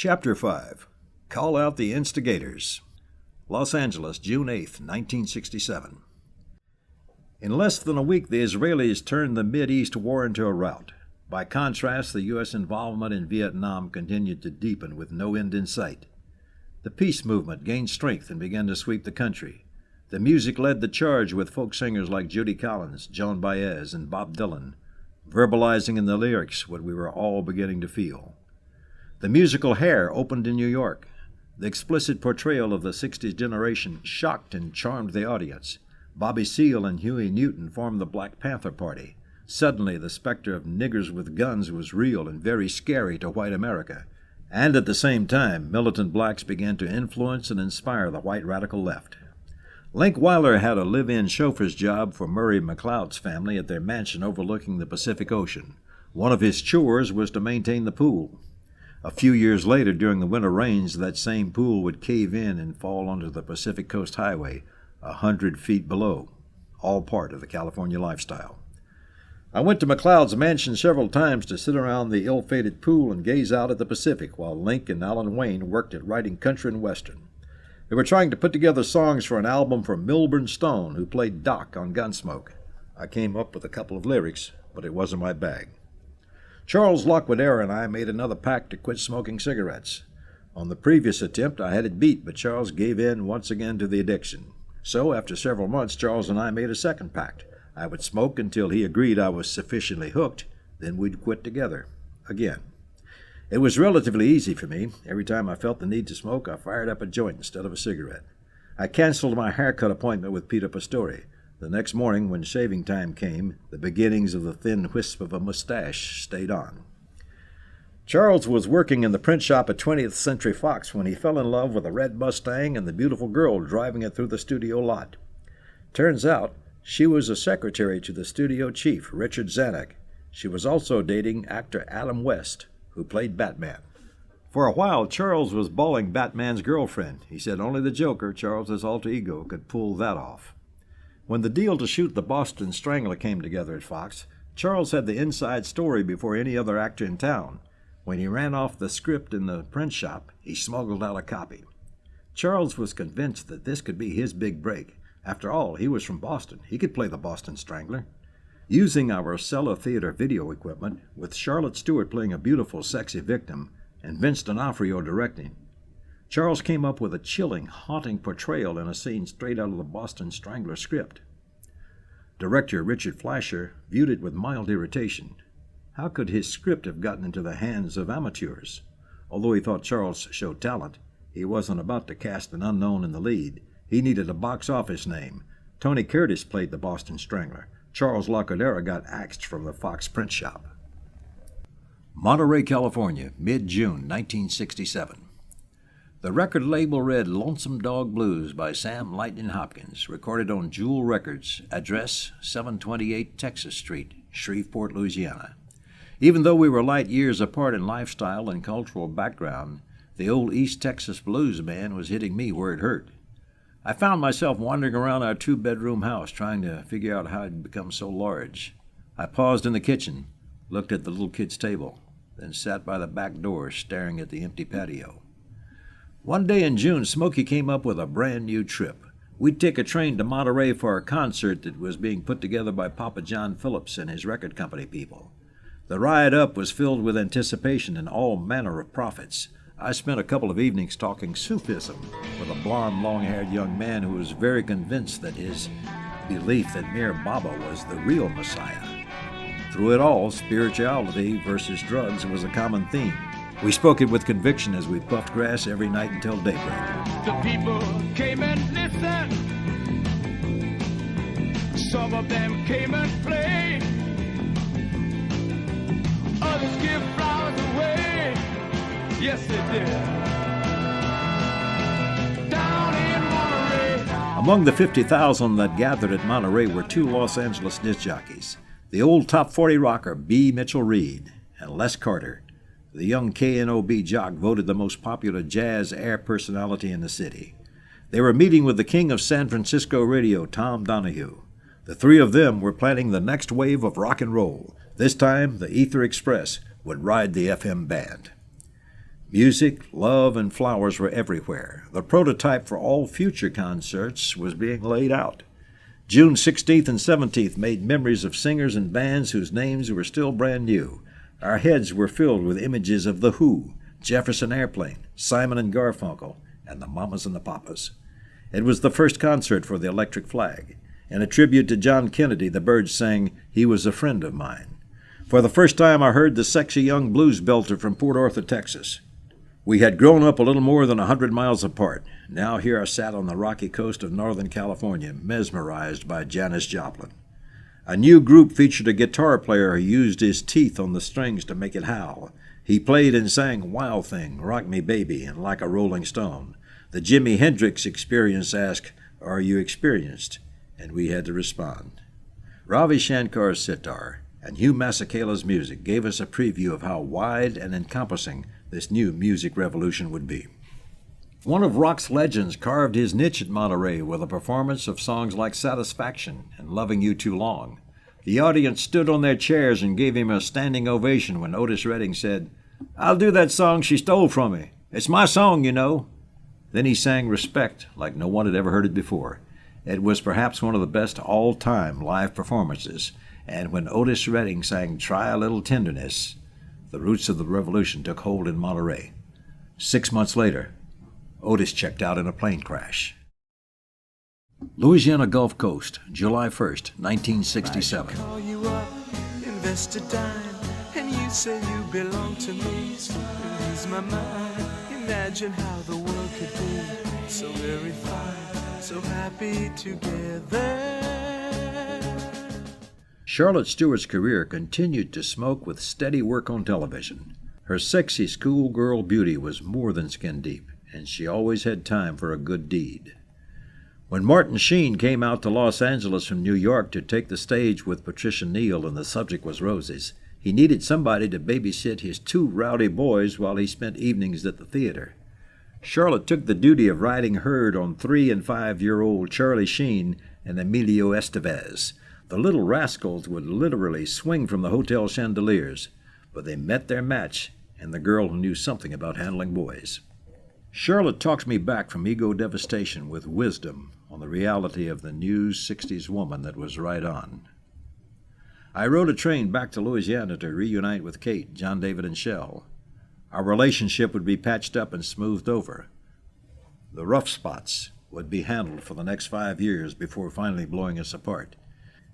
Chapter 5. Call Out the Instigators. Los Angeles, June 8, 1967. In less than a week, the Israelis turned the Mideast war into a rout. By contrast, the U.S. involvement in Vietnam continued to deepen with no end in sight. The peace movement gained strength and began to sweep the country. The music led the charge with folk singers like Judy Collins, Joan Baez, and Bob Dylan, verbalizing in the lyrics what we were all beginning to feel. The musical Hair opened in New York. The explicit portrayal of the 60s generation shocked and charmed the audience. Bobby Seale and Huey Newton formed the Black Panther Party. Suddenly, the specter of niggers with guns was real and very scary to white America. And at the same time, militant blacks began to influence and inspire the white radical left. Link Weiler had a live-in chauffeur's job for Murray McLeod's family at their mansion overlooking the Pacific Ocean. One of his chores was to maintain the pool. A few years later, during the winter rains, that same pool would cave in and fall onto the Pacific Coast Highway, 100 feet below, all part of the California lifestyle. I went to McLeod's mansion several times to sit around the ill-fated pool and gaze out at the Pacific while Link and Alan Wayne worked at writing country and western. They were trying to put together songs for an album from Milburn Stone, who played Doc on Gunsmoke. I came up with a couple of lyrics, but it wasn't my bag. Charles Lockwood-Era and I made another pact to quit smoking cigarettes. On the previous attempt, I had it beat, but Charles gave in once again to the addiction. So, after several months, Charles and I made a second pact. I would smoke until he agreed I was sufficiently hooked, then we'd quit together. Again. It was relatively easy for me. Every time I felt the need to smoke, I fired up a joint instead of a cigarette. I canceled my haircut appointment with Peter Pastore. The next morning, when shaving time came, the beginnings of the thin wisp of a mustache stayed on. Charles was working in the print shop at 20th Century Fox when he fell in love with a red Mustang and the beautiful girl driving it through the studio lot. Turns out, she was a secretary to the studio chief, Richard Zanuck. She was also dating actor Adam West, who played Batman. For a while, Charles was balling Batman's girlfriend. He said only the Joker, Charles's alter ego, could pull that off. When the deal to shoot the Boston Strangler came together at Fox, Charles had the inside story before any other actor in town. When he ran off the script in the print shop, he smuggled out a copy. Charles was convinced that this could be his big break. After all, he was from Boston. He could play the Boston Strangler. Using our Cella Theater video equipment, with Charlotte Stewart playing a beautiful, sexy victim, and Vince D'Onofrio directing, Charles came up with a chilling, haunting portrayal in a scene straight out of the Boston Strangler script. Director Richard Fleischer viewed it with mild irritation. How could his script have gotten into the hands of amateurs? Although he thought Charles showed talent, he wasn't about to cast an unknown in the lead. He needed a box office name. Tony Curtis played the Boston Strangler. Charles Lockwood-Era got axed from the Fox print shop. Monterey, California, mid-June 1967. The record label read Lonesome Dog Blues by Sam Lightning Hopkins, recorded on Jewel Records, address 728 Texas Street, Shreveport, Louisiana. Even though we were light years apart in lifestyle and cultural background, the old East Texas blues man was hitting me where it hurt. I found myself wandering around our two-bedroom house trying to figure out how it had become so large. I paused in the kitchen, looked at the little kid's table, then sat by the back door staring at the empty patio. One day in June, Smokey came up with a brand-new trip. We'd take a train to Monterey for a concert that was being put together by Papa John Phillips and his record company people. The ride up was filled with anticipation and all manner of profits. I spent a couple of evenings talking Sufism with a blond, long-haired young man who was very convinced that his belief that Mir Baba was the real Messiah. Through it all, spirituality versus drugs was a common theme. We spoke it with conviction as we puffed grass every night until daybreak. The people came and listened. Some of them came and played. Others give flowers away. Yes, they did. Down in Monterey. Among the 50,000 that gathered at Monterey were two Los Angeles disc jockeys, the old top 40 rocker B. Mitchell Reed and Les Carter, the young KNOB jock voted the most popular jazz air personality in the city. They were meeting with the king of San Francisco radio, Tom Donahue. The three of them were planning the next wave of rock and roll. This time, the Ether Express would ride the FM band. Music, love, and flowers were everywhere. The prototype for all future concerts was being laid out. June 16th and 17th made memories of singers and bands whose names were still brand new. Our heads were filled with images of The Who, Jefferson Airplane, Simon and Garfunkel, and the Mamas and the Papas. It was the first concert for the Electric Flag. In a tribute to John Kennedy, the Byrds sang, "He Was a Friend of Mine." For the first time, I heard the sexy young blues belter from Port Arthur, Texas. We had grown up a little more than 100 miles apart. Now here I sat on the rocky coast of Northern California, mesmerized by Janis Joplin. A new group featured a guitar player who used his teeth on the strings to make it howl. He played and sang Wild Thing, Rock Me Baby, and Like a Rolling Stone. The Jimi Hendrix Experience asked, "Are you experienced?" And we had to respond. Ravi Shankar's sitar and Hugh Masekela's music gave us a preview of how wide and encompassing this new music revolution would be. One of rock's legends carved his niche at Monterey with a performance of songs like Satisfaction and Loving You Too Long. The audience stood on their chairs and gave him a standing ovation when Otis Redding said, "I'll do that song she stole from me. It's my song, you know." Then he sang Respect like no one had ever heard it before. It was perhaps one of the best all-time live performances, and when Otis Redding sang Try a Little Tenderness, the roots of the revolution took hold in Monterey. 6 months later, Otis checked out in a plane crash. Louisiana Gulf Coast, July 1st, 1967. I call you up, invest a dime, and you say you belong to me. Lose my mind, imagine how the world could be so very fine, so happy together. Charlotte Stewart's career continued to smoke with steady work on television. Her sexy schoolgirl beauty was more than skin deep, and she always had time for a good deed. When Martin Sheen came out to Los Angeles from New York to take the stage with Patricia Neal and The Subject Was Roses, he needed somebody to babysit his 2 rowdy boys while he spent evenings at the theater. Charlotte took the duty of riding herd on 3- and 5-year-old Charlie Sheen and Emilio Estevez. The little rascals would literally swing from the hotel chandeliers, but they met their match in the girl who knew something about handling boys. Charlotte talked me back from ego devastation with wisdom on the reality of the new 60s woman that was right on. I rode a train back to Louisiana to reunite with Kate, John David, and Shell. Our relationship would be patched up and smoothed over. The rough spots would be handled for the next 5 years before finally blowing us apart.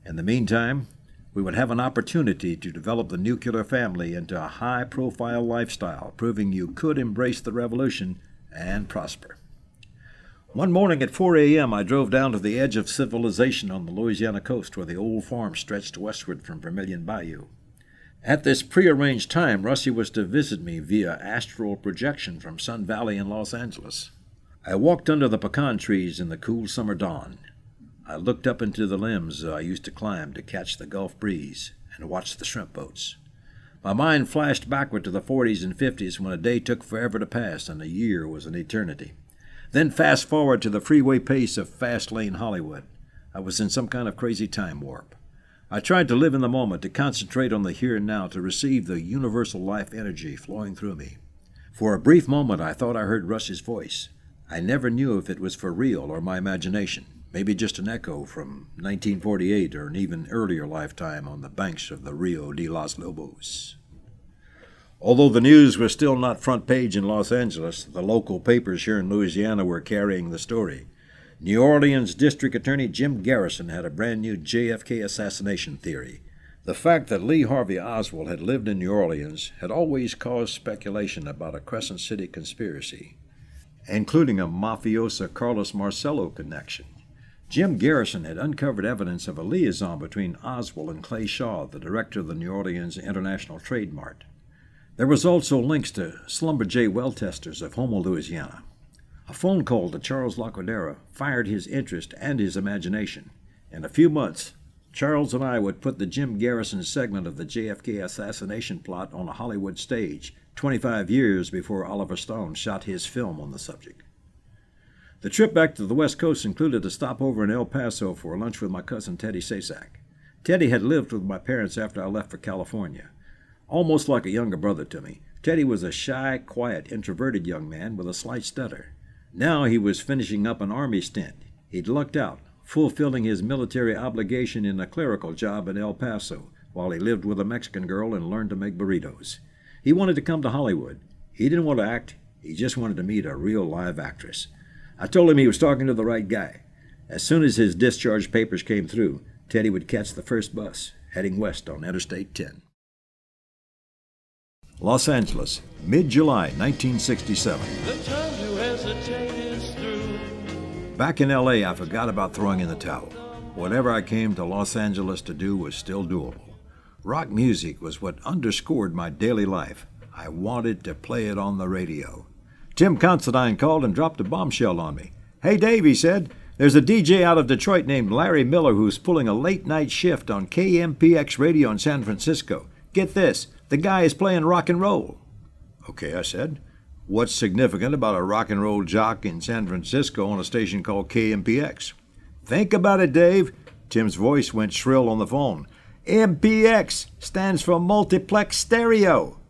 In the meantime, we would have an opportunity to develop the nuclear family into a high-profile lifestyle, proving you could embrace the revolution and prosper. One morning at 4 a.m., I drove down to the edge of civilization on the Louisiana coast where the old farm stretched westward from Vermilion Bayou. At this prearranged time, Russie was to visit me via astral projection from Sun Valley in Los Angeles. I walked under the pecan trees in the cool summer dawn. I looked up into the limbs I used to climb to catch the Gulf breeze and watch the shrimp boats. My mind flashed backward to the 40s and 50s when a day took forever to pass and a year was an eternity. Then fast forward to the freeway pace of fast-lane Hollywood. I was in some kind of crazy time warp. I tried to live in the moment, to concentrate on the here and now, to receive the universal life energy flowing through me. For a brief moment I thought I heard Russ's voice. I never knew if it was for real or my imagination. Maybe just an echo from 1948 or an even earlier lifetime on the banks of the Rio de los Lobos. Although the news was still not front page in Los Angeles, the local papers here in Louisiana were carrying the story. New Orleans District Attorney Jim Garrison had a brand new JFK assassination theory. The fact that Lee Harvey Oswald had lived in New Orleans had always caused speculation about a Crescent City conspiracy, including a mafioso Carlos Marcello connection. Jim Garrison had uncovered evidence of a liaison between Oswald and Clay Shaw, the director of the New Orleans International Trade Mart. There was also links to Schlumberger well testers of Houma, Louisiana. A phone call to Charles Laquadera fired his interest and his imagination. In a few months, Charles and I would put the Jim Garrison segment of the JFK assassination plot on a Hollywood stage, 25 years before Oliver Stone shot his film on the subject. The trip back to the West Coast included a stopover in El Paso for lunch with my cousin Teddy Sasak. Teddy had lived with my parents after I left for California. Almost like a younger brother to me, Teddy was a shy, quiet, introverted young man with a slight stutter. Now he was finishing up an Army stint. He'd lucked out, fulfilling his military obligation in a clerical job in El Paso, while he lived with a Mexican girl and learned to make burritos. He wanted to come to Hollywood. He didn't want to act. He just wanted to meet a real live actress. I told him he was talking to the right guy. As soon as his discharge papers came through, Teddy would catch the first bus, heading west on Interstate 10. Los Angeles, mid-July 1967. The time to hesitate is through. Back in L.A., I forgot about throwing in the towel. Whatever I came to Los Angeles to do was still doable. Rock music was what underscored my daily life. I wanted to play it on the radio. Tim Considine called and dropped a bombshell on me. "Hey, Dave," he said, "there's a DJ out of Detroit named Larry Miller who's pulling a late-night shift on KMPX radio in San Francisco. Get this, the guy is playing rock and roll." "Okay," I said. "What's significant about a rock and roll jock in San Francisco on a station called KMPX?" "Think about it, Dave." Tim's voice went shrill on the phone. "MPX stands for multiplex stereo."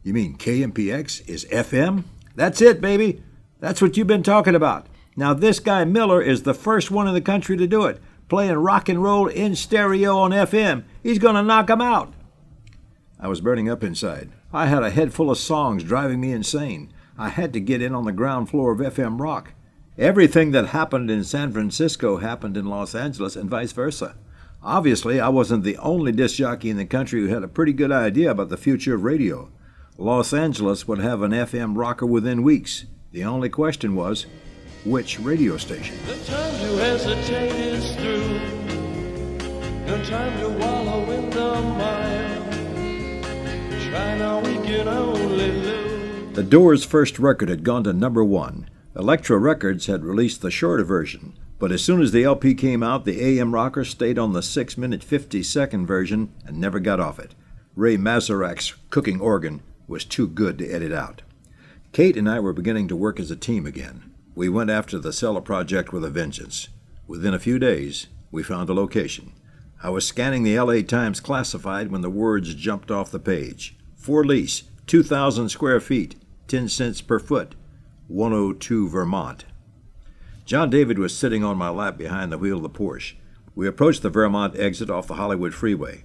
"You mean KMPX is FM?" "That's it, baby. That's what you've been talking about. Now this guy Miller is the first one in the country to do it, playing rock and roll in stereo on FM. He's going to knock 'em out." I was burning up inside. I had a head full of songs driving me insane. I had to get in on the ground floor of FM rock. Everything that happened in San Francisco happened in Los Angeles and vice versa. Obviously, I wasn't the only disc jockey in the country who had a pretty good idea about the future of radio. Los Angeles would have an FM rocker within weeks. The only question was, which radio station? The time to hesitate is through. No time to wallow in the mire. Try now, we can only lose. The Doors' first record had gone to number 1. Elektra Records had released the shorter version, but as soon as the LP came out, the AM rocker stayed on the 6-minute 50-second version and never got off it. Ray Mazarak's cooking organ was too good to edit out. Kate and I were beginning to work as a team again. We went after the cellar project with a vengeance. Within a few days, we found a location. I was scanning the LA Times classified when the words jumped off the page. For lease, 2,000 square feet, 10 cents per foot, 102 Vermont. John David was sitting on my lap behind the wheel of the Porsche. We approached the Vermont exit off the Hollywood freeway.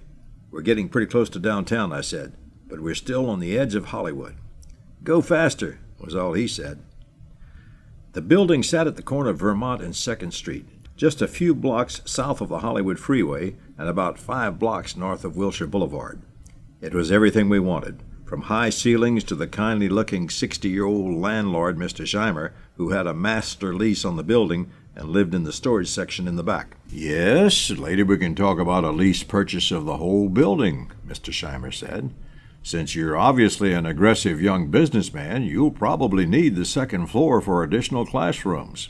"We're getting pretty close to downtown," I said, "but we're still on the edge of Hollywood." "Go faster," was all he said. The building sat at the corner of Vermont and 2nd Street, just a few blocks south of the Hollywood freeway and about 5 blocks north of Wilshire Boulevard. It was everything we wanted, from high ceilings to the kindly-looking 60-year-old landlord, Mr. Scheimer, who had a master lease on the building and lived in the storage section in the back. "Yes, later we can talk about a lease purchase of the whole building," Mr. Scheimer said. "Since you're obviously an aggressive young businessman, you'll probably need the 2nd floor for additional classrooms."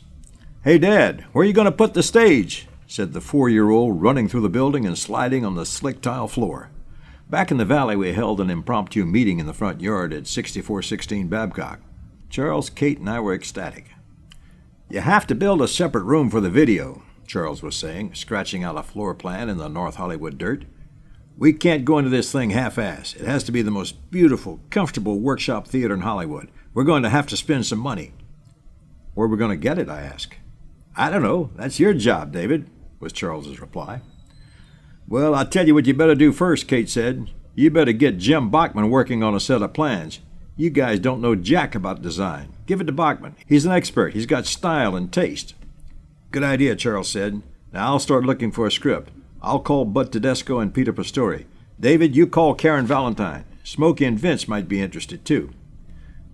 "Hey, Dad, where are you going to put the stage?" said the 4-year-old, running through the building and sliding on the slick tile floor. Back in the valley, we held an impromptu meeting in the front yard at 6416 Babcock. Charles, Kate, and I were ecstatic. "You have to build a separate room for the video," Charles was saying, scratching out a floor plan in the North Hollywood dirt. "We can't go into this thing half-ass. It has to be the most beautiful, comfortable workshop theater in Hollywood. We're going to have to spend some money." "Where are we going to get it?" I asked. "I don't know. That's your job, David," was Charles's reply. "Well, I'll tell you what you better do first," Kate said. "You better get Jim Bachman working on a set of plans. You guys don't know jack about design. Give it to Bachman. He's an expert. He's got style and taste." "Good idea," Charles said. "Now I'll start looking for a script. I'll call Bud Tedesco and Peter Pastori. David, you call Karen Valentine. Smokey and Vince might be interested, too."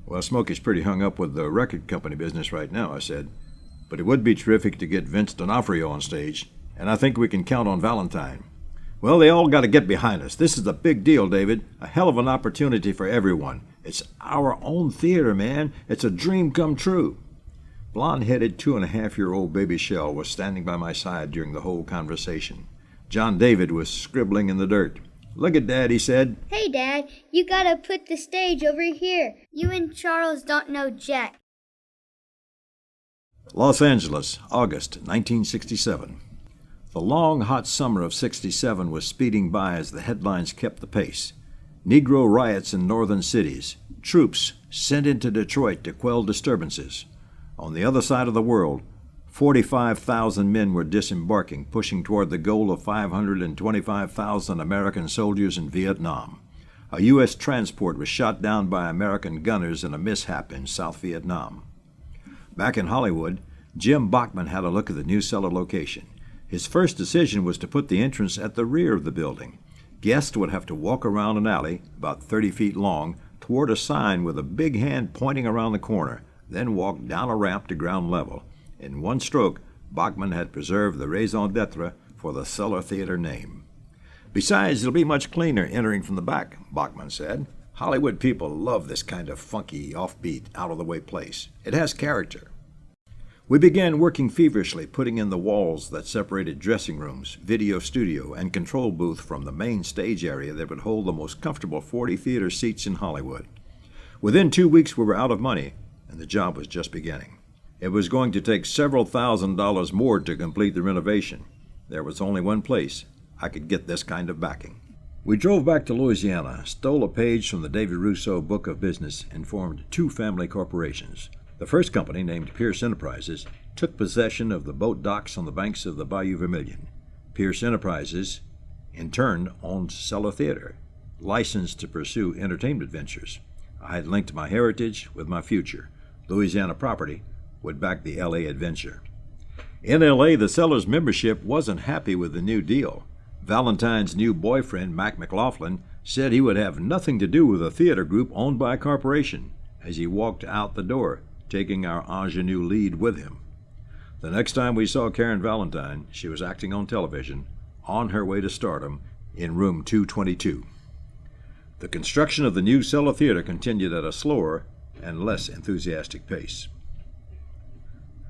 "Well, Smokey's pretty hung up with the record company business right now," I said. "But it would be terrific to get Vince D'Onofrio on stage, and I think we can count on Valentine." "Well, they all got to get behind us. This is a big deal, David. A hell of an opportunity for everyone. It's our own theater, man. It's a dream come true." Blonde-headed 2.5-year-old baby Shell was standing by my side during the whole conversation. John David was scribbling in the dirt. "Look at Dad," he said. "Hey, Dad, you gotta put the stage over here. You and Charles don't know jack." Los Angeles, August 1967. The long, hot summer of '67 was speeding by as the headlines kept the pace. Negro riots in northern cities, troops sent into Detroit to quell disturbances. On the other side of the world, 45,000 men were disembarking, pushing toward the goal of 525,000 American soldiers in Vietnam. A U.S. transport was shot down by American gunners in a mishap in South Vietnam. Back in Hollywood, Jim Bachman had a look at the new cellar location. His first decision was to put the entrance at the rear of the building. Guests would have to walk around an alley, about 30 feet long, toward a sign with a big hand pointing around the corner, then walk down a ramp to ground level. In one stroke, Bachman had preserved the raison d'etre for the Cellar Theater name. Besides, it'll be much cleaner entering from the back, Bachman said. Hollywood people love this kind of funky, offbeat, out-of-the-way place. It has character. We began working feverishly, putting in the walls that separated dressing rooms, video studio, and control booth from the main stage area that would hold the most comfortable 40 theater seats in Hollywood. Within 2 weeks, we were out of money, and the job was just beginning. It was going to take several $1,000s more to complete the renovation. There was only one place I could get this kind of backing. We drove back to Louisiana, stole a page from the David Rousseau Book of Business, and formed 2 family corporations. The first company, named Pierce Enterprises, took possession of the boat docks on the banks of the Bayou Vermilion. Pierce Enterprises, in turn, owned Cellar Theater, licensed to pursue entertainment ventures. I had linked my heritage with my future. Louisiana property would back the L.A. adventure. In L.A., the Cellar's membership wasn't happy with the new deal. Valentine's new boyfriend, Mac McLaughlin, said he would have nothing to do with a theater group owned by a corporation as he walked out the door, taking our ingenue lead with him. The next time we saw Karen Valentine, she was acting on television, on her way to stardom, in room 222. The construction of the new Cellar Theater continued at a slower and less enthusiastic pace.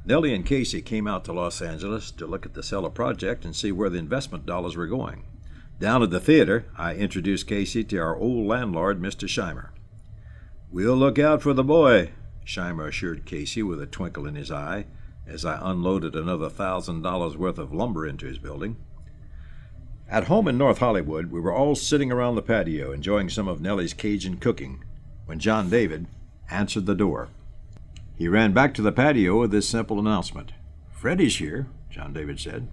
Nellie and Casey came out to Los Angeles to look at the Cellar project and see where the investment dollars were going. Down at the theater, I introduced Casey to our old landlord, Mr. Scheimer. "We'll look out for the boy," Scheimer assured Casey with a twinkle in his eye as I unloaded another $1,000 worth of lumber into his building. At home in North Hollywood, we were all sitting around the patio enjoying some of Nellie's Cajun cooking when John David answered the door. He ran back to the patio with this simple announcement. "Freddie's here," John David said.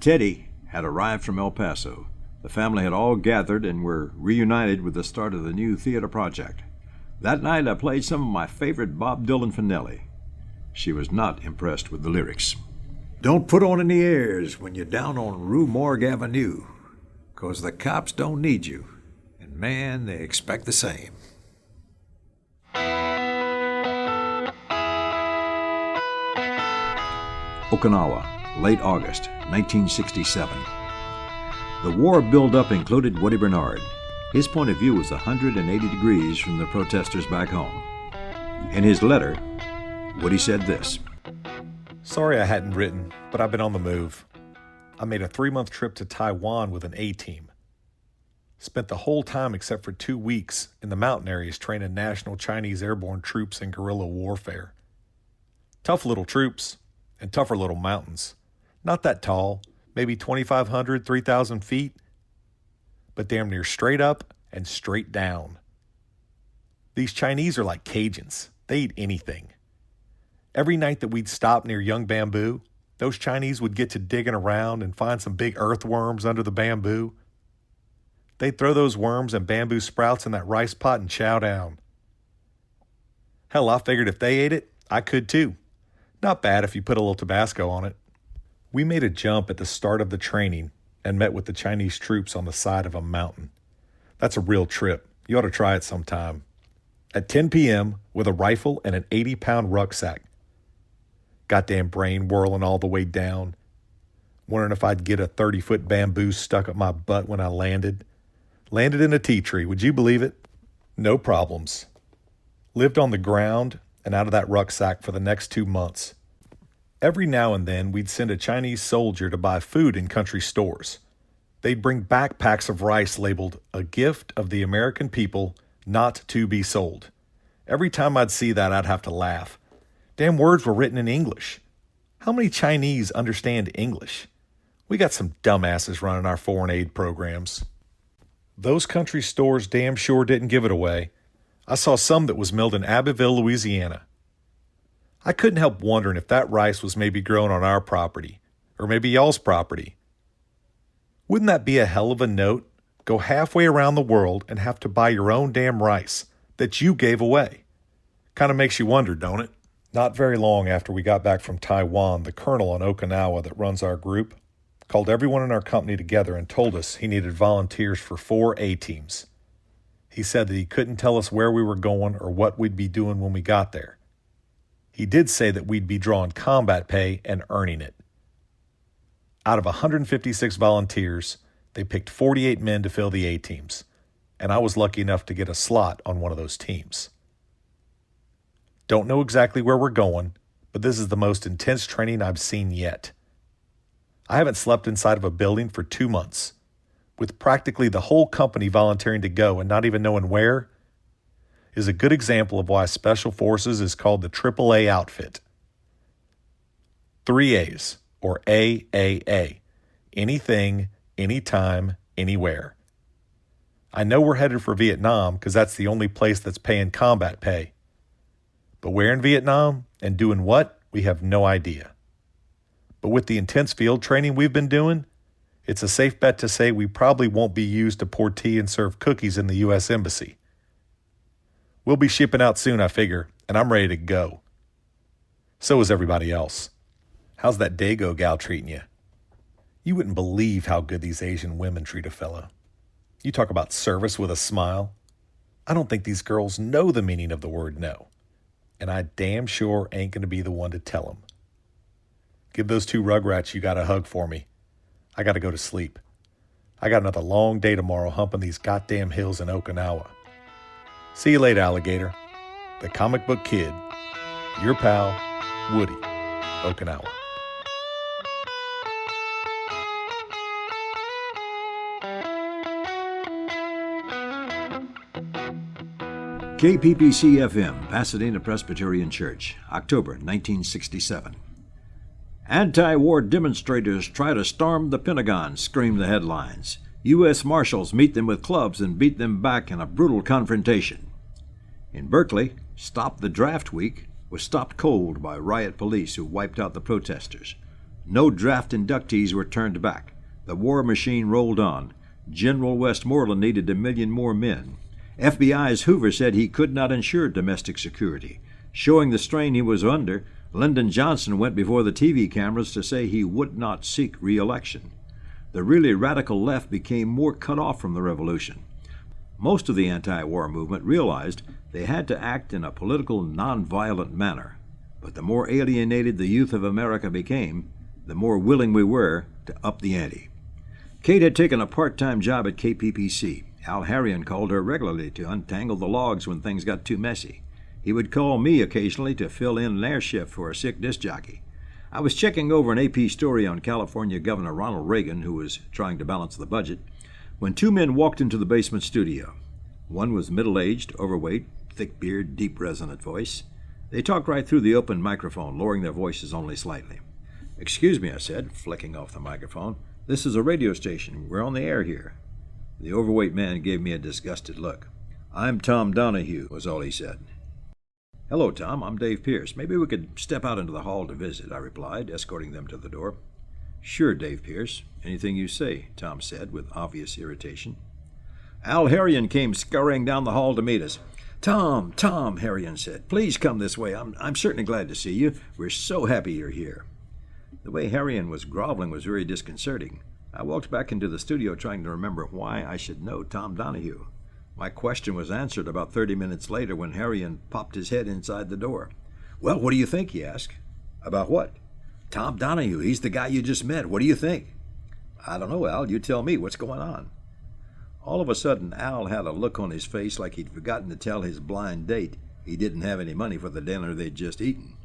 Teddy had arrived from El Paso. The family had all gathered and were reunited with the start of the new theater project. That night I played some of my favorite Bob Dylan for Nellie. She was not impressed with the lyrics. "Don't put on any airs when you're down on Rue Morgue Avenue, 'cause the cops don't need you, and man, they expect the same." Okinawa, late August, 1967. The war buildup included Woody Bernard. His point of view was 180 degrees from the protesters back home. In his letter, Woody said this: "Sorry I hadn't written, but I've been on the move. I made a 3-month trip to Taiwan with an A-team. Spent the whole time except for 2 weeks in the mountain areas training National Chinese airborne troops in guerrilla warfare. Tough little troops and tougher little mountains. Not that tall, maybe 2,500, 3,000 feet, but damn near straight up and straight down. These Chinese are like Cajuns. They eat anything. Every night that we'd stop near Young Bamboo, those Chinese would get to digging around and find some big earthworms under the bamboo. They'd throw those worms and bamboo sprouts in that rice pot and chow down. Hell, I figured if they ate it, I could too. Not bad if you put a little Tabasco on it. We made a jump at the start of the training and met with the Chinese troops on the side of a mountain. That's a real trip. You ought to try it sometime. At 10 p.m., with a rifle and an 80-pound rucksack. Goddamn brain whirling all the way down. Wondering if I'd get a 30-foot bamboo stuck up my butt when I landed. Landed in a tea tree, would you believe it? No problems. Lived on the ground and out of that rucksack for the next 2 months. Every now and then, we'd send a Chinese soldier to buy food in country stores. They'd bring backpacks of rice labeled, "A gift of the American people, not to be sold." Every time I'd see that, I'd have to laugh. Damn words were written in English. How many Chinese understand English? We got some dumbasses running our foreign aid programs. Those country stores damn sure didn't give it away. I saw some that was milled in Abbeville, Louisiana. I couldn't help wondering if that rice was maybe grown on our property, or maybe y'all's property. Wouldn't that be a hell of a note? Go halfway around the world and have to buy your own damn rice that you gave away. Kind of makes you wonder, don't it? Not very long after we got back from Taiwan, the colonel on Okinawa that runs our group called everyone in our company together and told us he needed volunteers for 4 A-teams. He said that he couldn't tell us where we were going or what we'd be doing when we got there. He did say that we'd be drawing combat pay and earning it. Out of 156 volunteers, they picked 48 men to fill the A-teams, and I was lucky enough to get a slot on one of those teams. Don't know exactly where we're going, but this is the most intense training I've seen yet. I haven't slept inside of a building for 2 months, with practically the whole company volunteering to go and not even knowing where, is a good example of why Special Forces is called the AAA outfit. 3 A's, or AAA. Anything, anytime, anywhere. I know we're headed for Vietnam because that's the only place that's paying combat pay. But where in Vietnam and doing what, we have no idea. But with the intense field training we've been doing, it's a safe bet to say we probably won't be used to pour tea and serve cookies in the U.S. Embassy. We'll be shipping out soon, I figure, and I'm ready to go. So is everybody else. How's that Dago gal treating you? You wouldn't believe how good these Asian women treat a fella. You talk about service with a smile. I don't think these girls know the meaning of the word no. And I damn sure ain't going to be the one to tell them. Give those 2 rugrats you got a hug for me. I got to go to sleep. I got another long day tomorrow humping these goddamn hills in Okinawa. See you later, alligator. The Comic Book Kid. Your pal, Woody, Okinawa. KPPC-FM, Pasadena Presbyterian Church, October 1967. Anti-war demonstrators try to storm the Pentagon, scream the headlines. U.S. Marshals meet them with clubs and beat them back in a brutal confrontation. In Berkeley, Stop the Draft Week was stopped cold by riot police who wiped out the protesters. No draft inductees were turned back. The war machine rolled on. General Westmoreland needed 1 million more men. FBI's Hoover said he could not ensure domestic security. Showing the strain he was under, Lyndon Johnson went before the TV cameras to say he would not seek re-election. The really radical left became more cut off from the revolution. Most of the anti-war movement realized they had to act in a political, nonviolent manner. But the more alienated the youth of America became, the more willing we were to up the ante. Kate had taken a part-time job at KPPC. Al Harrion called her regularly to untangle the logs when things got too messy. He would call me occasionally to fill in an air shift for a sick disc jockey. I was checking over an AP story on California Governor Ronald Reagan, who was trying to balance the budget, when 2 men walked into the basement studio. One was middle-aged, overweight, thick beard, deep resonant voice. They talked right through the open microphone, lowering their voices only slightly. "Excuse me," I said, flicking off the microphone. "This is a radio station. We're on the air here." The overweight man gave me a disgusted look. "I'm Tom Donahue," was all he said. "Hello, Tom. I'm Dave Pierce. Maybe we could step out into the hall to visit," I replied, escorting them to the door. "Sure, Dave Pierce. Anything you say," Tom said with obvious irritation. Al Harrion came scurrying down the hall to meet us. Tom, Harrion said, "please come this way. I'm certainly glad to see you. We're so happy you're here." The way Harrion was groveling was very disconcerting. I walked back into the studio trying to remember why I should know Tom Donahue. My question was answered about 30 minutes later when Harrion popped his head inside the door. "Well, what do you think?" he asked. "About what?" "Tom Donahue. He's the guy you just met. What do you think?" "I don't know, Al. You tell me. What's going on?" All of a sudden, Al had a look on his face like he'd forgotten to tell his blind date he didn't have any money for the dinner they'd just eaten.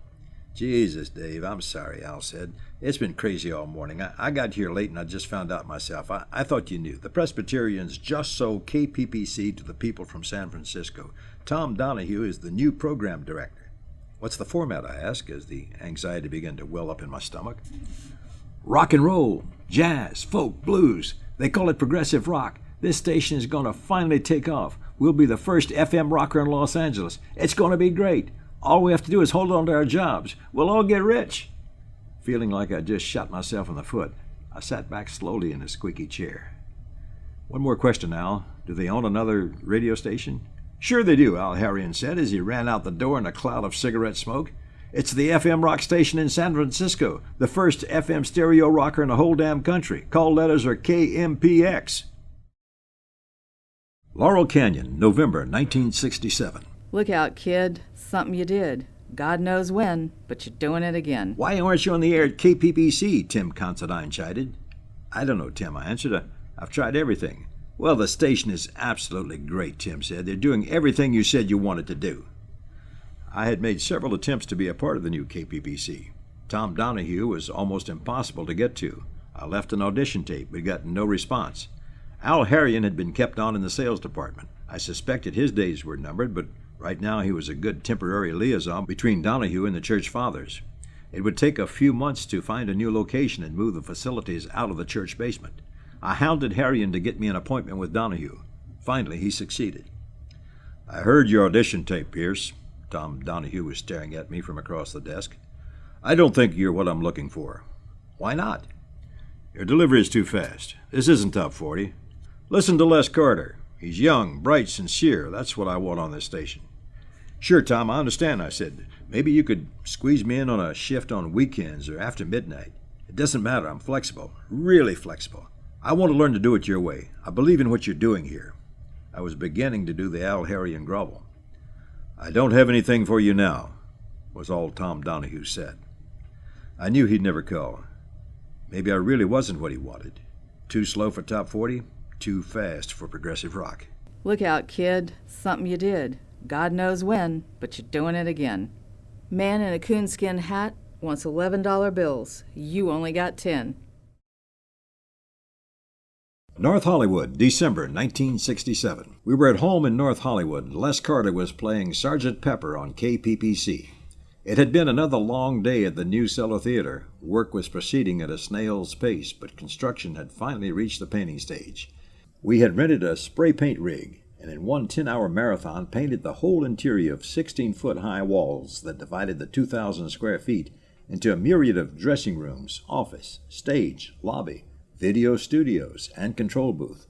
"Jesus, Dave, I'm sorry," Al said. "It's been crazy all morning. I got here late and I just found out myself. I thought you knew. The Presbyterians just sold KPPC to the people from San Francisco. Tom Donahue is the new program director." "What's the format?" I asked as the anxiety began to well up in my stomach. "Rock and roll, jazz, folk, blues. They call it progressive rock. This station is going to finally take off. We'll be the first FM rocker in Los Angeles. It's going to be great. All we have to do is hold on to our jobs. We'll all get rich." Feeling like I just shot myself in the foot, I sat back slowly in a squeaky chair. "One more question, Al. Do they own another radio station?" "Sure they do," Al Harrion said as he ran out the door in a cloud of cigarette smoke. "It's the FM rock station in San Francisco, the first FM stereo rocker in the whole damn country. Call letters are KMPX. Laurel Canyon, November 1967. Look out, kid. Something you did. God knows when, but you're doing it again. "Why aren't you on the air at KPPC?" Tim Considine chided. "I don't know, Tim," I answered. "I've tried everything." "Well, the station is absolutely great," Tim said. "They're doing everything you said you wanted to do." I had made several attempts to be a part of the new KPPC. Tom Donahue was almost impossible to get to. I left an audition tape, but got no response. Al Harrion had been kept on in the sales department. I suspected his days were numbered, but right now he was a good temporary liaison between Donahue and the church fathers. It would take a few months to find a new location and move the facilities out of the church basement. I hounded Harrion to get me an appointment with Donahue. Finally, he succeeded. "I heard your audition tape, Pierce." Tom Donahue was staring at me from across the desk. "I don't think you're what I'm looking for." "Why not?" "Your delivery is too fast. This isn't Top 40. Listen to Les Carter. He's young, bright, sincere. That's what I want on this station." "Sure, Tom, I understand," I said. "Maybe you could squeeze me in on a shift on weekends or after midnight. It doesn't matter. I'm flexible, really flexible. I want to learn to do it your way. I believe in what you're doing here." I was beginning to do the Al Harrion grovel. "I don't have anything for you now," was all Tom Donahue said. I knew he'd never call. Maybe I really wasn't what he wanted. Too slow for Top 40, too fast for progressive rock. Look out, kid. Something you did. God knows when, but you're doing it again. Man in a coonskin hat wants $11 bills. You only got 10. North Hollywood, December 1967. We were at home in North Hollywood. Les Carter was playing Sergeant Pepper on KPPC. It had been another long day at the New Cellar Theater. Work was proceeding at a snail's pace, but construction had finally reached the painting stage. We had rented a spray paint rig, and in one 10-hour marathon painted the whole interior of 16-foot-high walls that divided the 2,000 square feet into a myriad of dressing rooms, office, stage, lobby, video studios, and control booth.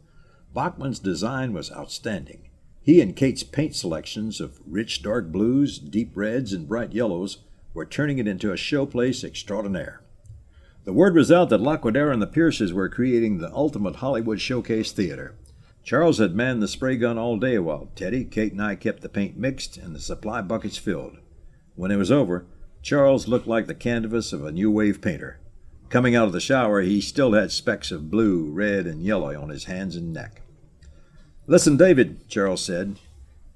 Bachman's design was outstanding. He and Kate's paint selections of rich dark blues, deep reds, and bright yellows were turning it into a showplace extraordinaire. The word was out that Laquadera and the Pierces were creating the ultimate Hollywood showcase theater. Charles had manned the spray gun all day while Teddy, Kate, and I kept the paint mixed and the supply buckets filled. When it was over, Charles looked like the canvas of a new wave painter. Coming out of the shower, he still had specks of blue, red, and yellow on his hands and neck. "Listen, David," Charles said,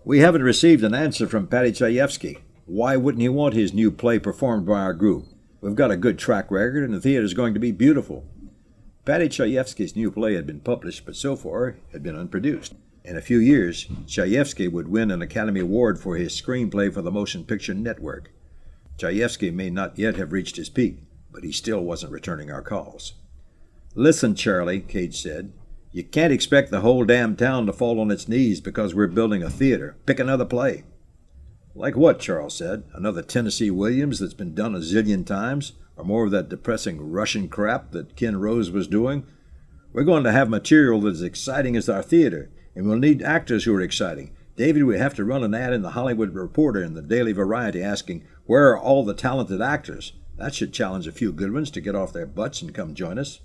"we haven't received an answer from Paddy Chayefsky. Why wouldn't he want his new play performed by our group? We've got a good track record, and the theater's going to be beautiful." Paddy Chayefsky's new play had been published, but so far had been unproduced. In a few years, Chayefsky would win an Academy Award for his screenplay for the Motion Picture Network. Chayefsky may not yet have reached his peak, but he still wasn't returning our calls. "Listen, Charlie," Cage said, "you can't expect the whole damn town to fall on its knees because we're building a theater. Pick another play." "Like what?" Charles said. "Another Tennessee Williams that's been done a zillion times? Or more of that depressing Russian crap that Ken Rose was doing? We're going to have material that's as exciting as our theater, and we'll need actors who are exciting. David, we have to run an ad in the Hollywood Reporter and the Daily Variety asking, 'Where are all the talented actors?' That should challenge a few good ones to get off their butts and come join us."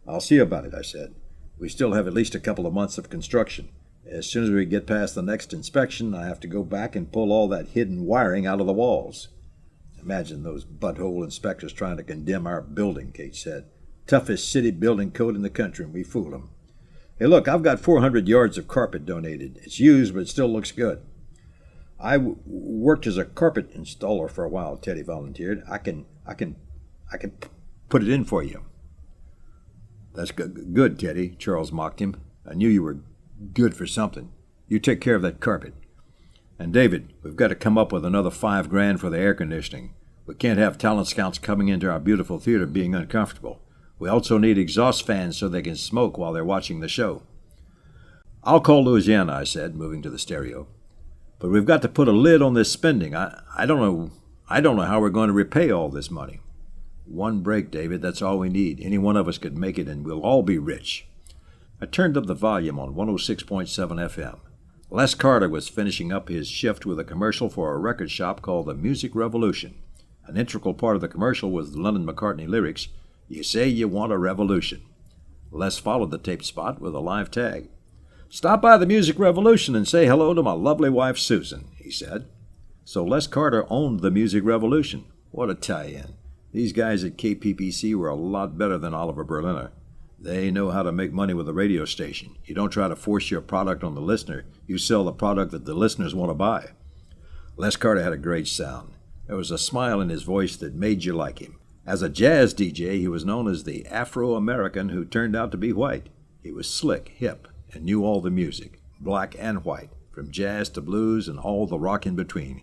"I'll see about it," I said. "We still have at least a couple of months of construction. As soon as we get past the next inspection, I have to go back and pull all that hidden wiring out of the walls." "Imagine those butthole inspectors trying to condemn our building," Kate said. "Toughest city building code in the country, and we fool them. Hey, look, I've got 400 yards of carpet donated. It's used, but it still looks good." "I worked as a carpet installer for a while," Teddy volunteered. I can put it in for you." "That's good, Teddy," Charles mocked him. "I knew you were good for something. You take care of that carpet. And David, we've got to come up with another $5,000 for the air conditioning. We can't have talent scouts coming into our beautiful theater being uncomfortable. We also need exhaust fans so they can smoke while they're watching the show." I'll call Louisiana, I said, moving to the stereo. But we've got to put a lid on this spending. I don't know how we're going to repay all this money. One break, David, that's all we need. Any one of us could make it and we'll all be rich. I turned up the volume on 106.7 FM. Les Carter was finishing up his shift with a commercial for a record shop called the Music Revolution. An integral part of the commercial was the Lennon McCartney lyrics, "You say you want a revolution." Les followed the tape spot with a live tag. "Stop by the Music Revolution and say hello to my lovely wife Susan," he said. So Les Carter owned the Music Revolution. What a tie-in. These guys at KPPC were a lot better than Oliver Berliner. They know how to make money with a radio station. You don't try to force your product on the listener. You sell the product that the listeners want to buy. Les Carter had a great sound. There was a smile in his voice that made you like him. As a jazz DJ, he was known as the Afro-American who turned out to be white. He was slick, hip, and knew all the music, black and white, from jazz to blues and all the rock in between.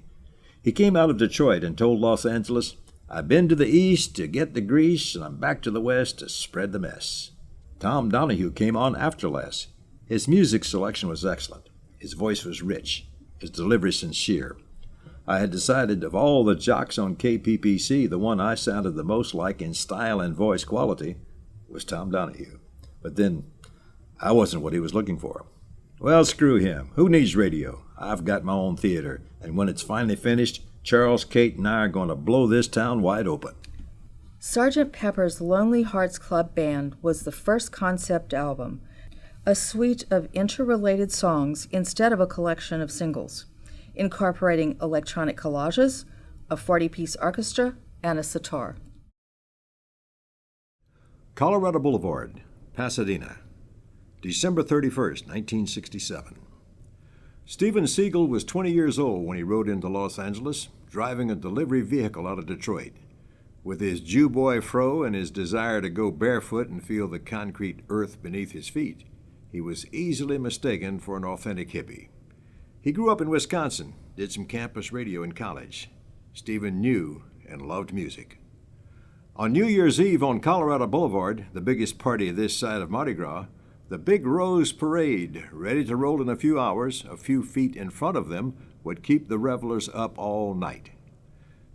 He came out of Detroit and told Los Angeles, "I've been to the east to get the grease, and I'm back to the west to spread the mess." Tom Donahue came on after Les. His music selection was excellent. His voice was rich, his delivery sincere. I had decided of all the jocks on KPPC, the one I sounded the most like in style and voice quality was Tom Donahue. But then, I wasn't what he was looking for. Well, screw him. Who needs radio? I've got my own theater, and when it's finally finished, Charles, Kate, and I are going to blow this town wide open. Sgt. Pepper's Lonely Hearts Club Band was the first concept album, a suite of interrelated songs instead of a collection of singles, incorporating electronic collages, a 40-piece orchestra, and a sitar. Colorado Boulevard, Pasadena, December 31st, 1967. Steven Seagal was 20 years old when he rode into Los Angeles, driving a delivery vehicle out of Detroit. With his Jew boy fro and his desire to go barefoot and feel the concrete earth beneath his feet, he was easily mistaken for an authentic hippie. He grew up in Wisconsin, did some campus radio in college. Steven knew and loved music. On New Year's Eve on Colorado Boulevard, the biggest party this side of Mardi Gras, the Big Rose Parade, ready to roll in a few hours, a few feet in front of them, would keep the revelers up all night.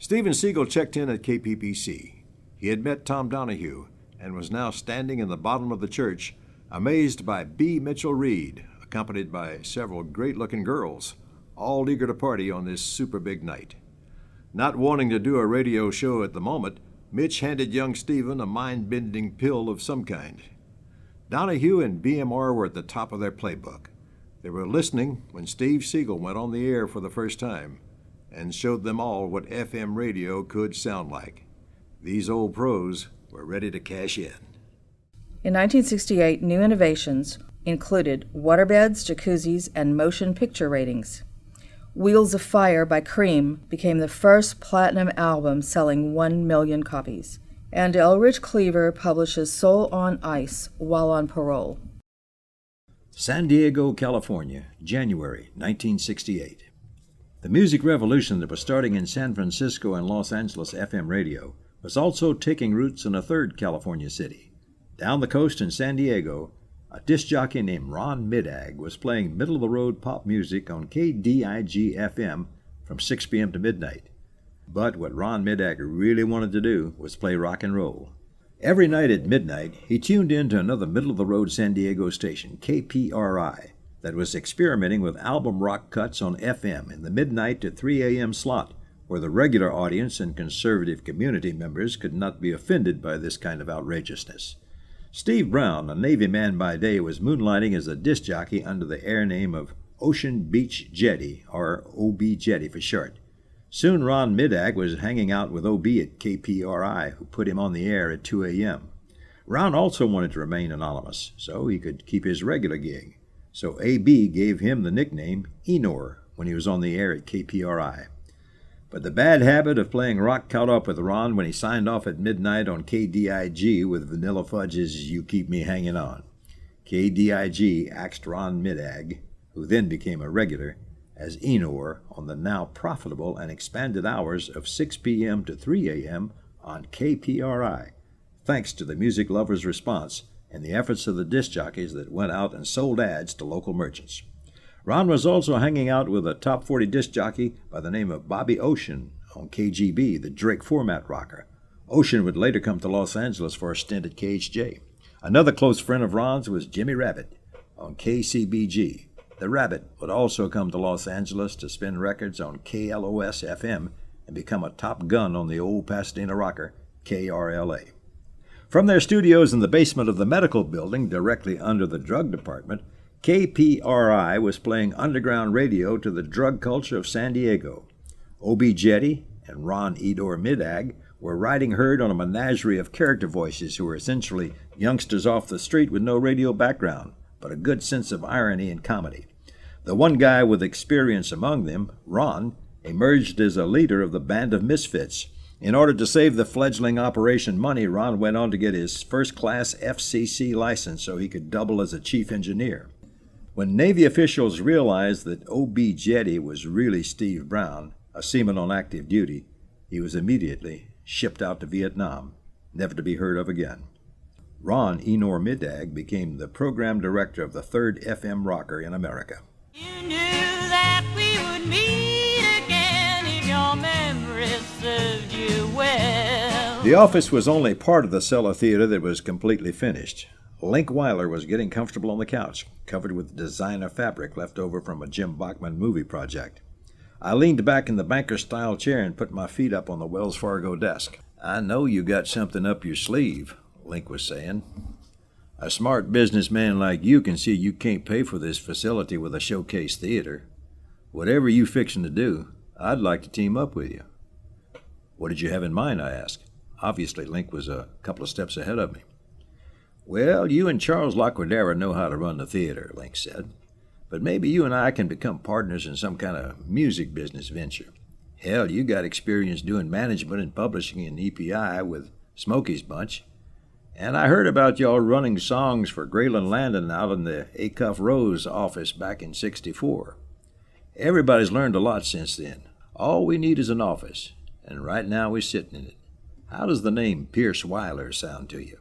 Steven Seagal checked in at KPPC. He had met Tom Donahue and was now standing in the bottom of the church, amazed by B. Mitchell Reed, accompanied by several great-looking girls, all eager to party on this super big night. Not wanting to do a radio show at the moment, Mitch handed young Steven a mind-bending pill of some kind. Donahue and BMR were at the top of their playbook. They were listening when Steve Seagal went on the air for the first time and showed them all what FM radio could sound like. These old pros were ready to cash in. In 1968, new innovations included waterbeds, jacuzzis, and motion picture ratings. Wheels of Fire by Cream became the first platinum album selling 1 million copies. And Elridge Cleaver publishes Soul on Ice while on parole. San Diego, California, January 1968. The music revolution that was starting in San Francisco and Los Angeles FM radio was also taking roots in a third California city. Down the coast in San Diego, a disc jockey named Ron Midag was playing middle-of-the-road pop music on KDIG FM from 6 p.m. to midnight. But what Ron Midag really wanted to do was play rock and roll. Every night at midnight, he tuned in to another middle-of-the-road San Diego station, KPRI, that was experimenting with album rock cuts on FM in the midnight to 3 a.m. slot, where the regular audience and conservative community members could not be offended by this kind of outrageousness. Steve Brown, a Navy man by day, was moonlighting as a disc jockey under the air name of Ocean Beach Jetty, or OB Jetty for short. Soon Ron Midag was hanging out with OB at KPRI, who put him on the air at 2 a.m. Ron also wanted to remain anonymous, so he could keep his regular gig. So AB gave him the nickname Enor when he was on the air at KPRI. But the bad habit of playing rock caught up with Ron when he signed off at midnight on KDIG with Vanilla Fudge's You Keep Me Hanging On. KDIG axed Ron Midag, who then became a regular, as Enor on the now profitable and expanded hours of 6 p.m. to 3 a.m. on KPRI, thanks to the music lovers' response and the efforts of the disc jockeys that went out and sold ads to local merchants. Ron was also hanging out with a top 40 disc jockey by the name of Bobby Ocean on KGB, the Drake format rocker. Ocean would later come to Los Angeles for a stint at KHJ. Another close friend of Ron's was Jimmy Rabbit on KCBG. The Rabbit would also come to Los Angeles to spin records on KLOS FM and become a top gun on the old Pasadena rocker, KRLA. From their studios in the basement of the medical building directly under the drug department, KPRI was playing underground radio to the drug culture of San Diego. O.B. Jetty and Ron Edor Midag were riding herd on a menagerie of character voices who were essentially youngsters off the street with no radio background, but a good sense of irony and comedy. The one guy with experience among them, Ron, emerged as a leader of the Band of Misfits. In order to save the fledgling operation money, Ron went on to get his first-class FCC license so he could double as a chief engineer. When Navy officials realized that O.B. Jetty was really Steve Brown, a seaman on active duty, he was immediately shipped out to Vietnam, never to be heard of again. Ron Enor Midag became the program director of the third FM rocker in America. You knew that we would meet again if your memory served you well. The office was only part of the cellar theater that was completely finished. Link Weiler was getting comfortable on the couch, covered with designer fabric left over from a Jim Bachman movie project. I leaned back in the banker-style chair and put my feet up on the Wells Fargo desk. "I know you got something up your sleeve," Link was saying. "A smart businessman like you can see you can't pay for this facility with a showcase theater. Whatever you fixin' to do, I'd like to team up with you." "What did you have in mind?" I asked. Obviously, Link was a couple of steps ahead of me. "Well, you and Charles Laquadera know how to run the theater," Link said. "But maybe you and I can become partners in some kind of music business venture. Hell, you got experience doing management and publishing in EPI with Smokey's bunch. And I heard about y'all running songs for Grayland Landon out in the Acuff Rose office back in '64. Everybody's learned a lot since then. All we need is an office, and right now we're sitting in it. How does the name Pierce Weiler sound to you?"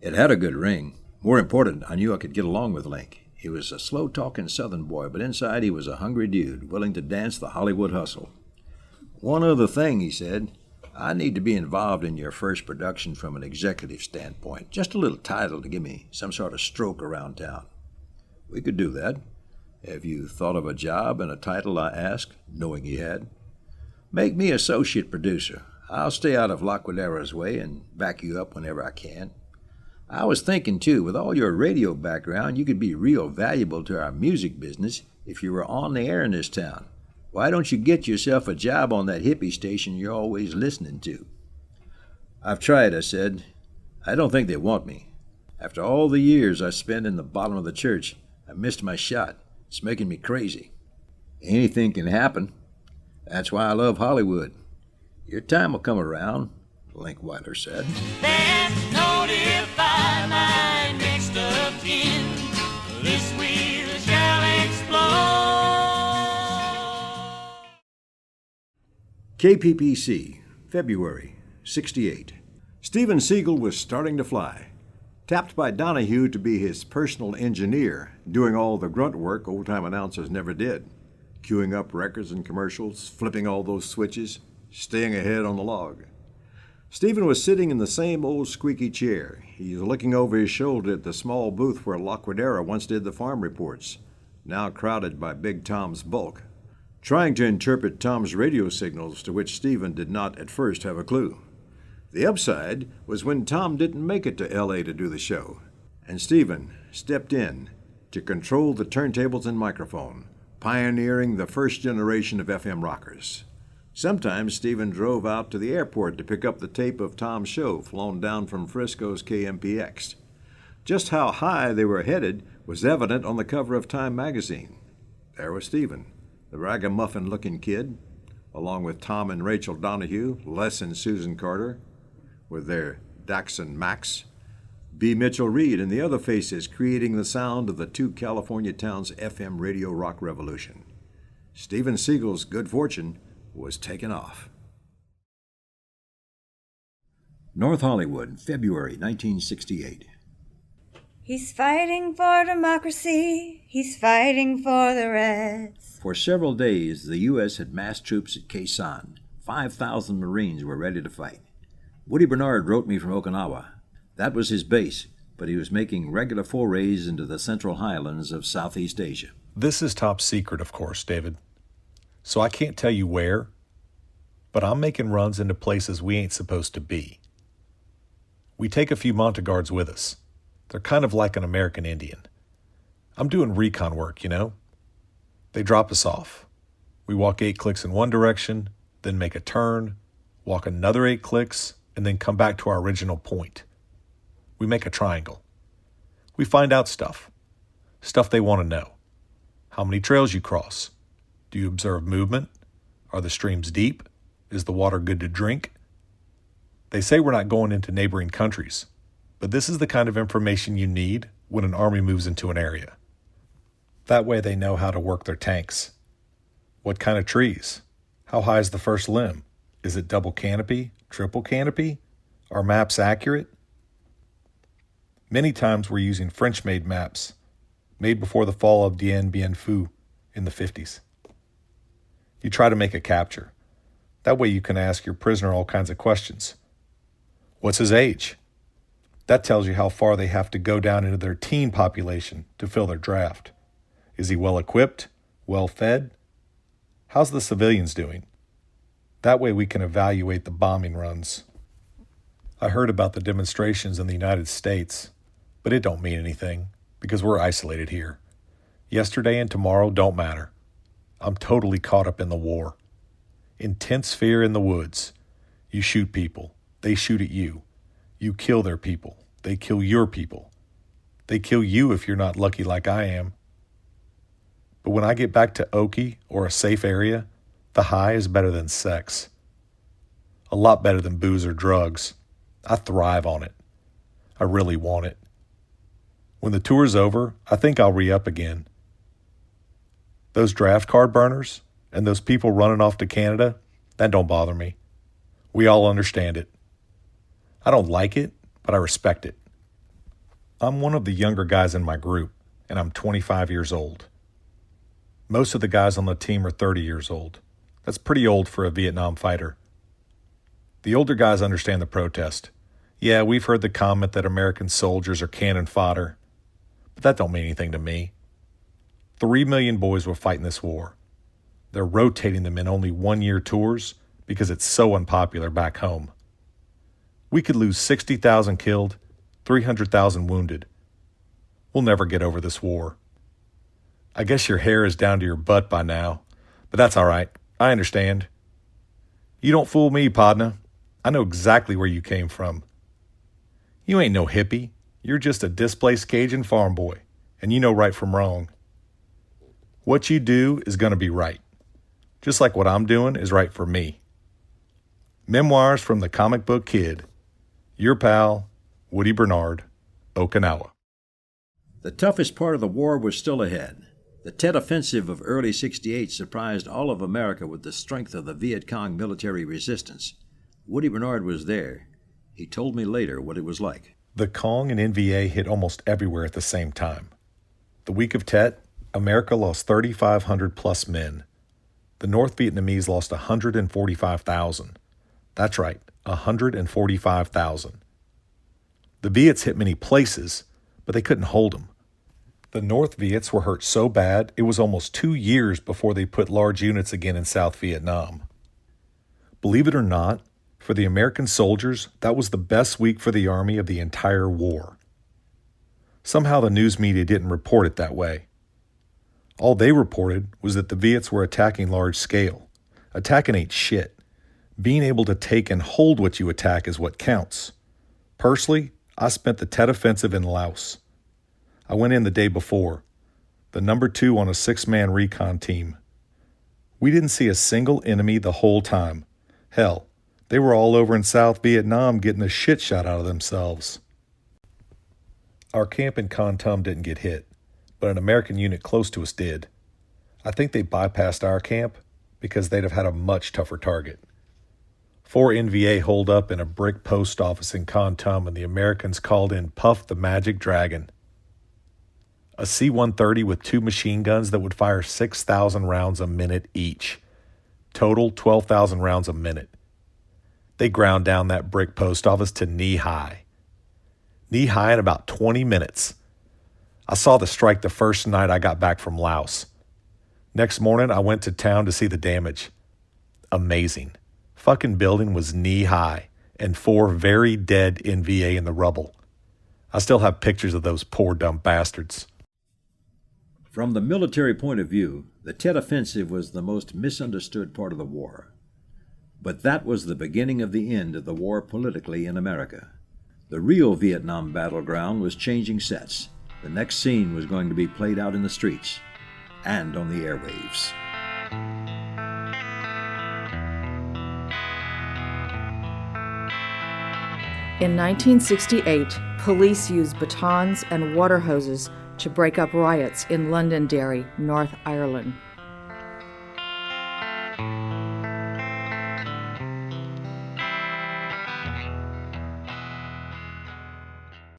It had a good ring. More important, I knew I could get along with Link. He was a slow-talking Southern boy, but inside he was a hungry dude, willing to dance the Hollywood hustle. "One other thing," he said. "I need to be involved in your first production from an executive standpoint. Just a little title to give me some sort of stroke around town." "We could do that. Have you thought of a job and a title?" I asked, knowing he had. "Make me associate producer. I'll stay out of Laquadera's way and back you up whenever I can. I was thinking, too, with all your radio background, you could be real valuable to our music business if you were on the air in this town. Why don't you get yourself a job on that hippie station you're always listening to?" "I've tried," I said. "I don't think they want me. After all the years I spent in the bottom of the church, I missed my shot. It's making me crazy." "Anything can happen. That's why I love Hollywood. Your time will come around," Link Weiler said. There's no divine line mixed up in this wheel shall explode. KPPC, February, '68. Steven Siegel was starting to fly. Tapped by Donahue to be his personal engineer, doing all the grunt work old-time announcers never did. Queuing up records and commercials, flipping all those switches, staying ahead on the log. Steven was sitting in the same old squeaky chair. He was looking over his shoulder at the small booth where Laquadera once did the farm reports, now crowded by Big Tom's bulk, trying to interpret Tom's radio signals to which Steven did not at first have a clue. The upside was when Tom didn't make it to L.A. to do the show, and Steven stepped in to control the turntables and microphone, pioneering the first generation of FM rockers. Sometimes Steven drove out to the airport to pick up the tape of Tom's show flown down from Frisco's KMPX. Just how high they were headed was evident on the cover of Time magazine. There was Steven, the ragamuffin-looking kid, along with Tom and Rachel Donahue, Les and Susan Carter, with their Dachshund Max, B. Mitchell Reed, and the other faces creating the sound of the two California towns' FM radio rock revolution. Steven Siegel's good fortune was taken off. North Hollywood, February 1968. He's fighting for democracy. He's fighting for the Reds. For several days, the U.S. had massed troops at Khe Sanh. 5,000 Marines were ready to fight. Woody Bernard wrote me from Okinawa. That was his base, but he was making regular forays into the central highlands of Southeast Asia. This is top secret, of course, David. So I can't tell you where, but I'm making runs into places we ain't supposed to be. We take a few Montaguards with us. They're kind of like an American Indian. I'm doing recon work, you know? They drop us off. We walk 8 clicks in one direction, then make a turn, walk another 8 clicks, and then come back to our original point. We make a triangle. We find out stuff they want to know. How many trails you cross? Do you observe movement? Are the streams deep? Is the water good to drink? They say we're not going into neighboring countries, but this is the kind of information you need when an army moves into an area. That way they know how to work their tanks. What kind of trees? How high is the first limb? Is it double canopy, triple canopy? Are maps accurate? Many times we're using French-made maps, made before the fall of Dien Bien Phu in the 50s. You try to make a capture. That way you can ask your prisoner all kinds of questions. What's his age? That tells you how far they have to go down into their teen population to fill their draft. Is he well equipped? Well fed? How's the civilians doing? That way we can evaluate the bombing runs. I heard about the demonstrations in the United States, but it don't mean anything because we're isolated here. Yesterday and tomorrow don't matter. I'm totally caught up in the war. Intense fear in the woods. You shoot people. They shoot at you. You kill their people. They kill your people. They kill you if you're not lucky like I am. But when I get back to Oki or a safe area, the high is better than sex. A lot better than booze or drugs. I thrive on it. I really want it. When the tour's over, I think I'll re-up again. Those draft card burners and those people running off to Canada, that don't bother me. We all understand it. I don't like it, but I respect it. I'm one of the younger guys in my group, and I'm 25 years old. Most of the guys on the team are 30 years old. That's pretty old for a Vietnam fighter. The older guys understand the protest. Yeah, we've heard the comment that American soldiers are cannon fodder, but that don't mean anything to me. 3 million boys will fight in this war. They're rotating them in only 1-year tours because it's so unpopular back home. We could lose 60,000 killed, 300,000 wounded. We'll never get over this war. I guess your hair is down to your butt by now, but that's all right. I understand. You don't fool me, Podna. I know exactly where you came from. You ain't no hippie. You're just a displaced Cajun farm boy, and you know right from wrong. What you do is going to be right, just like what I'm doing is right for me. Memoirs from the Comic Book Kid. Your pal, Woody Bernard, Okinawa. The toughest part of the war was still ahead. The Tet Offensive of early '68 surprised all of America with the strength of the Viet Cong military resistance. Woody Bernard was there. He told me later what it was like. The Cong and NVA hit almost everywhere at the same time. The week of Tet, America lost 3,500 plus men. The North Vietnamese lost 145,000. That's right, 145,000. The Viets hit many places, but they couldn't hold them. The North Viets were hurt so bad, it was almost 2 years before they put large units again in South Vietnam. Believe it or not, for the American soldiers, that was the best week for the Army of the entire war. Somehow the news media didn't report it that way. All they reported was that the Viets were attacking large scale. Attacking ain't shit. Being able to take and hold what you attack is what counts. Personally, I spent the Tet Offensive in Laos. I went in the day before, the number 2 on a 6-man recon team. We didn't see a single enemy the whole time. Hell, they were all over in South Vietnam getting the shit shot out of themselves. Our camp in Con Tum didn't get hit, but an American unit close to us did. I think they bypassed our camp because they'd have had a much tougher target. 4 NVA holed up in a brick post office in Con Tum, and the Americans called in Puff the Magic Dragon. a C-130 with 2 machine guns that would fire 6,000 rounds a minute each. Total 12,000 rounds a minute. They ground down that brick post office to knee-high. Knee-high in about 20 minutes. I saw the strike the first night I got back from Laos. Next morning, I went to town to see the damage. Amazing. Fucking building was knee-high, and 4 very dead NVA in the rubble. I still have pictures of those poor dumb bastards. From the military point of view, the Tet Offensive was the most misunderstood part of the war. But that was the beginning of the end of the war politically in America. The real Vietnam battleground was changing sets. The next scene was going to be played out in the streets and on the airwaves. In 1968, police used batons and water hoses to break up riots in Londonderry, North Ireland.